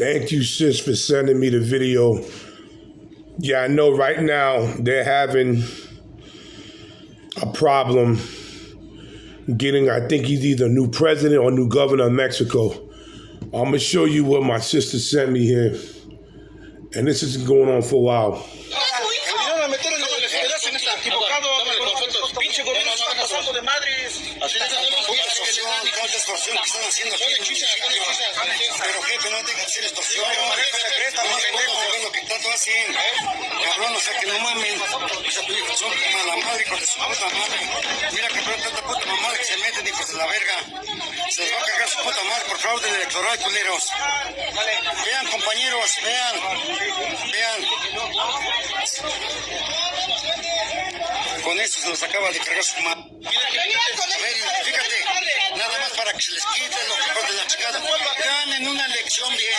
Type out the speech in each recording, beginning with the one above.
Thank you, sis, for sending me the video. Yeah, I know right now they're having a problem getting, I think he's either new president or new governor of Mexico. I'm going to show you what my sister sent me here. And this has been going on for a while. Cabrón, o sea que no mamen, son mala madre, hijos de su puta madre. Mira que tanta puta mamada que se meten, hijos de la verga. Se les va a cargar su puta madre por fraude electoral, culeros. Vean, compañeros, vean. Con esto se los acaba de cargar su madre. A ver, fíjate, nada más para que se les quite los hijos de la chingada. Ganen una elección bien,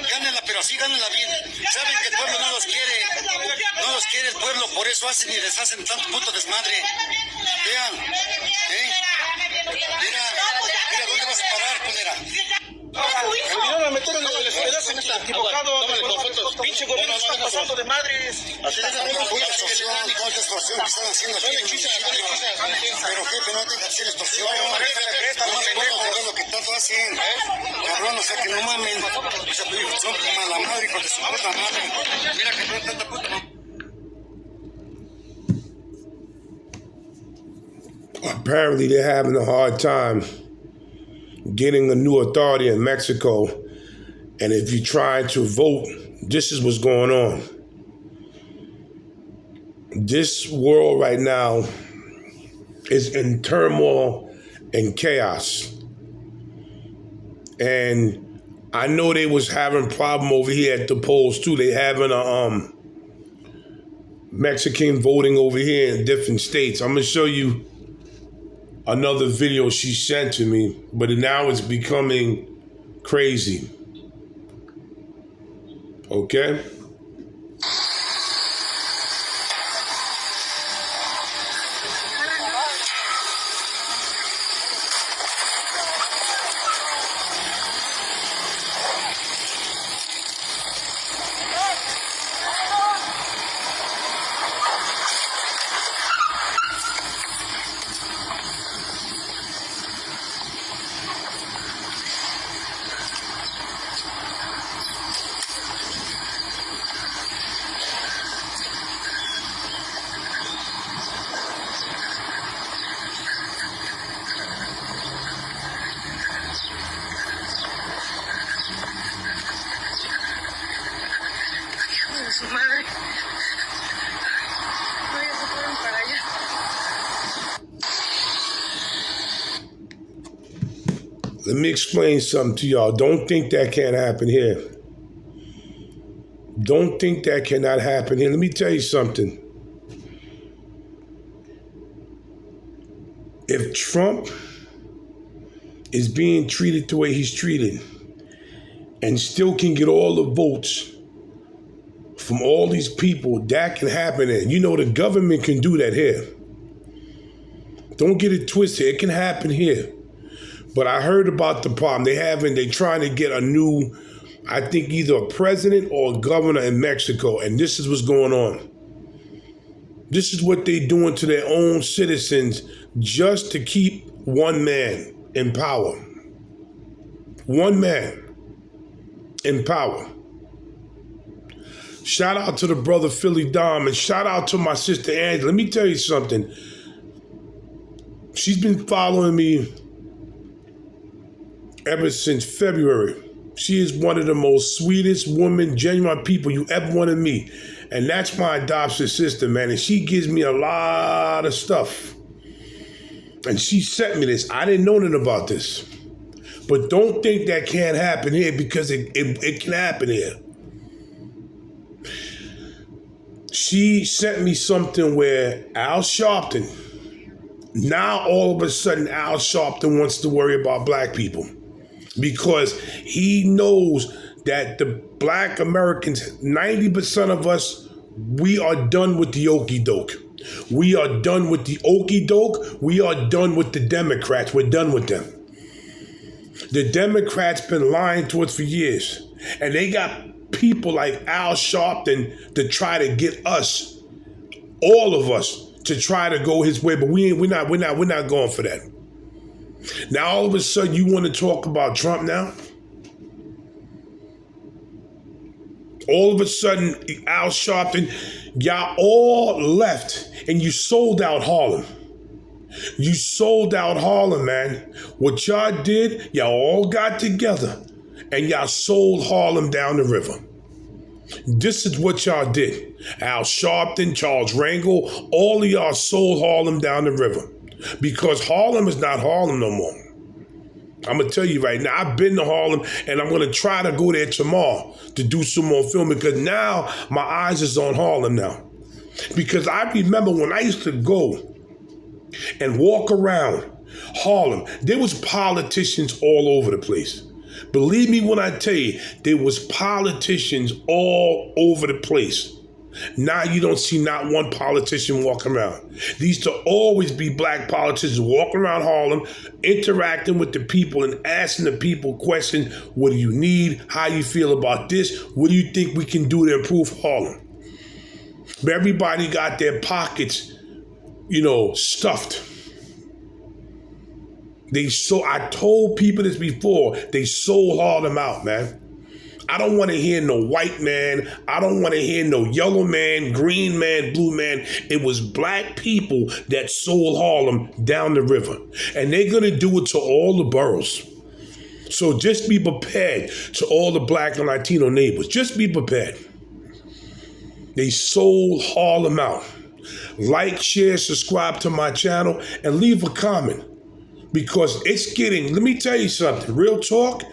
gánenla, pero así gánenla bien. Saben que el pueblo no los quiere el pueblo, por eso hacen y deshacen tanto puto desmadre. Vean, mira dónde vas a parar, culera. Vinieron a meter en el pedazo equivocado, pinche gobierno está pasando de madres. Así es la extorsión que están haciendo aquí. Pero jefe, no dejes hacer extorsión. No lo que tanto hacen. Cabrón, o sea que no mamen. Son mala madre, hijos de su puta madre. Mira que traen tanta puta madre. Apparently they're having a hard time getting a new authority in Mexico. And if you're trying to vote, this is what's going on. This world right now is in turmoil and chaos. And I know they was having a problem over here at the polls too. They having a Mexican voting over here in different states. I'm gonna show you another video she sent to me, but now it's becoming crazy. Okay? Let me explain something to y'all. Don't think that can't happen here. Don't think that cannot happen here. Let me tell you something. If Trump is being treated the way he's treated and still can get all the votes from all these people, that can happen. And you know the government can do that here. Don't get it twisted. It can happen here. But I heard about the problem. They're trying to get a new, I think either a president or a governor in Mexico. And this is what's going on. This is what they're doing to their own citizens just to keep one man in power. One man in power. Shout out to the brother Philly Dom and shout out to my sister Angela. Let me tell you something. She's been following me ever since February. She is one of the most sweetest women, genuine people you ever want to meet. And that's my adopted sister, man. And she gives me a lot of stuff. And she sent me this. I didn't know nothing about this. But don't think that can't happen here because it can happen here. She sent me something where Al Sharpton, now all of a sudden Al Sharpton wants to worry about black people. Because he knows that the black Americans, 90% of us, we are done with the okie doke. We are done with the okie doke. We are done with the Democrats. We're done with them. The Democrats been lying to us for years. And they got people like Al Sharpton to try to get us, all of us, to try to go his way. But we're not going for that. Now all of a sudden you want to talk about Trump now? All of a sudden, Al Sharpton, y'all all left and you sold out Harlem. You sold out Harlem, man. What y'all did, y'all all got together and y'all sold Harlem down the river. This is what y'all did. Al Sharpton, Charles Rangel, all of y'all sold Harlem down the river. Because Harlem is not Harlem no more. I'm going to tell you right now, I've been to Harlem and I'm going to try to go there tomorrow to do some more filming because now my eyes is on Harlem now. Because I remember when I used to go and walk around Harlem, there was politicians all over the place. Believe me when I tell you, there was politicians all over the place. Now you don't see not one politician walking around. There used to always be black politicians walking around Harlem, interacting with the people and asking the people questions. What do you need? How you feel about this? What do you think we can do to improve Harlem? But everybody got their pockets, stuffed. I told people this before, they sold Harlem out, man. I don't want to hear no white man. I don't want to hear no yellow man, green man, blue man. It was black people that sold Harlem down the river. And they're going to do it to all the boroughs. So just be prepared to all the black and Latino neighbors. Just be prepared. They sold Harlem out. Like, share, subscribe to my channel, and leave a comment. Because it's getting, let me tell you something, real talk.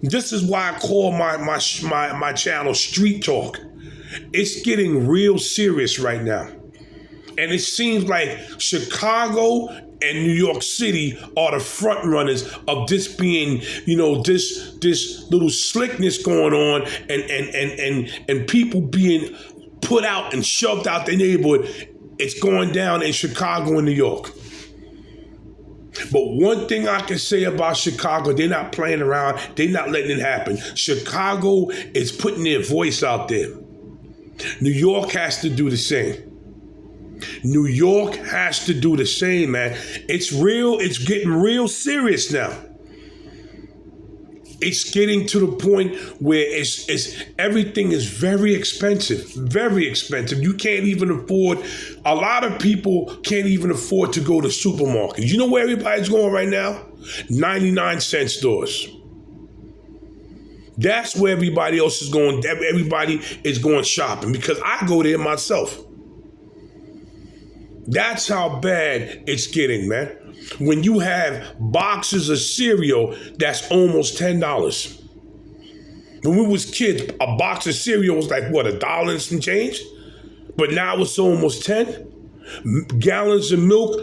This is why I call my channel Street Talk. It's getting real serious right now. And it seems like Chicago and New York City are the front runners of this being, this little slickness going on and people being put out and shoved out the neighborhood. It's going down in Chicago and New York. But one thing I can say about Chicago, they're not playing around. They're not letting it happen. Chicago is putting their voice out there. New York has to do the same. New York has to do the same, man. It's real. It's getting real serious now. It's getting to the point where it's everything is very expensive, very expensive. You can't even afford, a lot of people can't even afford to go to supermarkets. You know where everybody's going right now? 99-cent stores. That's where everybody else is going. Everybody is going shopping because I go there myself. That's how bad it's getting, man. When you have boxes of cereal that's almost $10. When we was kids, a box of cereal was like, what, $1 and some change? But now it's almost 10. Gallons of milk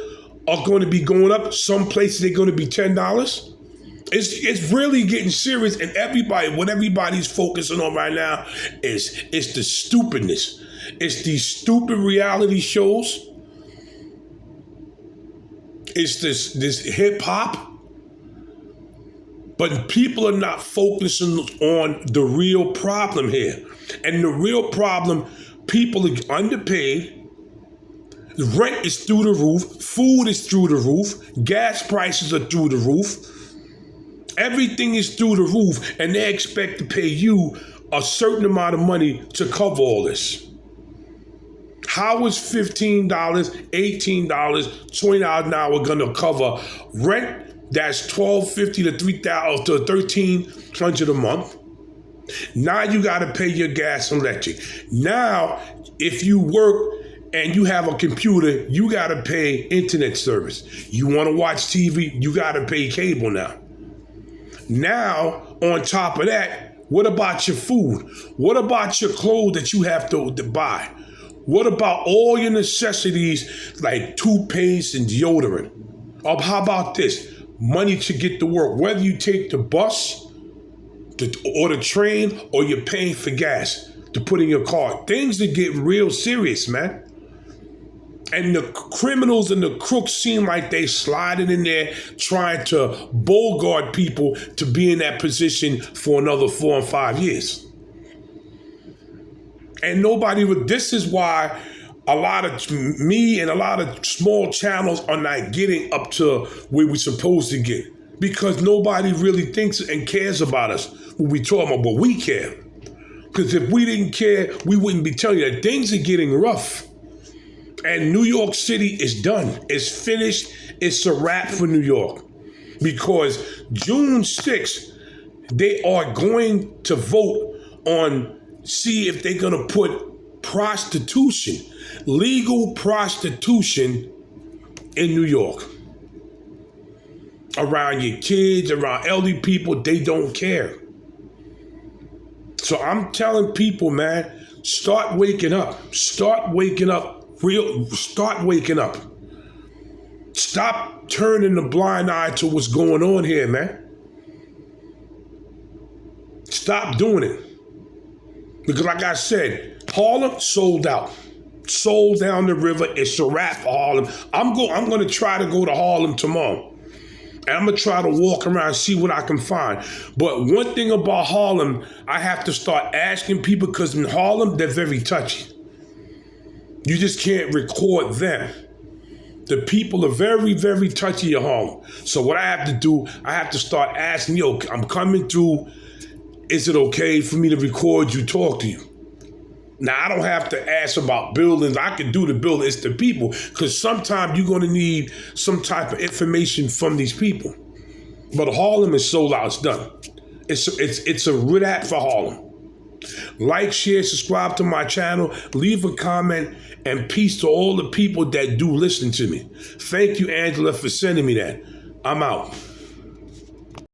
are going to be going up. Some places they're going to be $10. It's really getting serious, and what everybody's focusing on right now is the stupidness. It's these stupid reality shows. It's this hip hop, but people are not focusing on the real problem here. And the real problem, people are underpaid. The rent is through the roof. Food is through the roof. Gas prices are through the roof. Everything is through the roof, and they expect to pay you a certain amount of money to cover all this. How is $15, $18, $20 an hour going to cover rent that's $1,250 to $3,000 to $1,300 a month? Now you got to pay your gas and electric. Now, if you work and you have a computer, you got to pay internet service. You want to watch TV, you got to pay cable now. Now, on top of that, what about your food? What about your clothes that you have to buy? What about all your necessities like toothpaste and deodorant? Or how about this? Money to get to work, whether you take the bus or the train or you're paying for gas to put in your car. Things are getting real serious, man. And the criminals and the crooks seem like they sliding in there trying to bogart people to be in that position for another 4 and 5 years. And nobody would, this is why a lot of me and a lot of small channels are not getting up to where we're supposed to get. Because nobody really thinks and cares about us when we talk about, but we care. Because if we didn't care, we wouldn't be telling you that things are getting rough. And New York City is done. It's finished. It's a wrap for New York. Because June 6th, they are going to vote on, see if they're going to put prostitution, legal prostitution in New York. Around your kids, around elderly people, they don't care. So I'm telling people, man, start waking up. Start waking up. Start waking up. Stop turning the blind eye to what's going on here, man. Stop doing it. Because like I said, Harlem sold out. Sold down the river. It's a wrap for Harlem. I'm going to try to go to Harlem tomorrow. And I'm going to try to walk around and see what I can find. But one thing about Harlem, I have to start asking people, because in Harlem, they're very touchy. You just can't record them. The people are very, very touchy at Harlem. So what I have to do, I have to start asking, yo, I'm coming through. Is it okay for me to record you, talk to you? Now, I don't have to ask about buildings. I can do the building. It's the people. Because sometimes you're going to need some type of information from these people. But Harlem is sold out. It's done. It's a wrap for Harlem. Like, share, subscribe to my channel. Leave a comment. And peace to all the people that do listen to me. Thank you, Angela, for sending me that. I'm out.